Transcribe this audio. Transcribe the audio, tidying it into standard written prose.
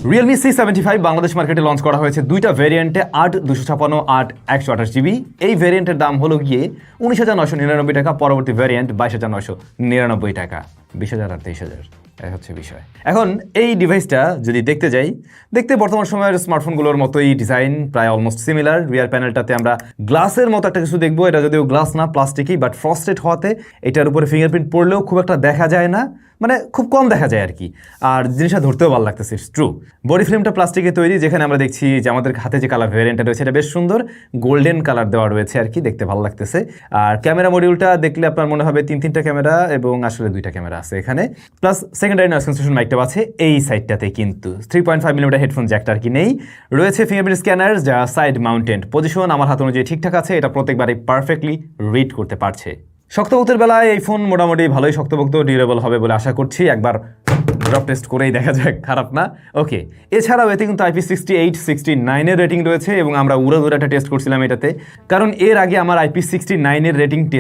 Realme C75 Bangladesh মার্কেটে launch করা হয়েছে দুইটা ভেরিয়েন্টে 8/256 8/128GB। এই ভেরিয়েন্টের দাম হলো গিয়ে 19,999 টাকা, পরবর্তী ভেরিয়েন্ট 22,999 টাকা। 20,000 আর 23,000 এই হচ্ছে বিষয়। এখন এই ডিভাইসটা যদি দেখতে যাই, দেখতে বর্তমান সময়ের স্মার্টফোনগুলোর মতোই ডিজাইন, প্রায় অলমোস্ট সিমিলার। রিয়ার প্যানেলটাতে আমরা গ্লাসের মতো একটা কিছু দেখবো, এটা যদিও গ্লাস না, প্লাস্টিকই, বাট ফ্রস্টেড হওয়াতে এটার উপরে ফিঙ্গারপ্রিন্ট পড়লেও খুব একটা দেখা যায় না, মানে খুব কম দেখা যায় আর কি। আর জিনিসটা ধরতেও ভালো লাগতেছে, ট্রু। বডি ফ্রেমটা প্লাস্টিকে তৈরি, যেখানে আমরা দেখছি যে আমাদের হাতে যে কালার ভেরিয়েন্টটা রয়েছে এটা বেশ সুন্দর, গোল্ডেন কালার দেওয়া রয়েছে আর কি, দেখতে ভালো লাগতেছে। আর ক্যামেরা মডিউলটা দেখলে আপনার মনে হবে তিনটা ক্যামেরা, এবং আসলে দুইটা ক্যামেরা আছে এখানে, প্লাস সেকেন্ডারি নয়েজ ক্যান্সেলেশন মাইকটা আছে এই সাইডটাতে, কিন্তু 3.5mm হেডফোন জ্যাকটা আর কি নেই। রয়েছে ফিঙ্গারপ্রিন্ট স্ক্যানার যা সাইড মাউন্টেড, পজিশন আমার হাত অনুযায়ী ঠিকঠাক আছে, এটা প্রত্যেকবারই পারফেক্টলি রিড করতে পারছে। শক্তপোক্তের বেলায় এই ফোন মোটামুটি ভালোই শক্তপোক্ত, ডিউরেবল হবে বলে আশা করছি। একবার ড্রপ টেস্ট করেই দেখা যাক, খারাপ না। ওকে, এছাড়াও এতে কিন্তু IP68 69 এর রেটিং রয়েছে, এবং আমরা উড়াধুরা একটা টেস্ট করছিলাম এটাতে, কারণ এর আগে আমার IP69 এর রেটিং টেস্ট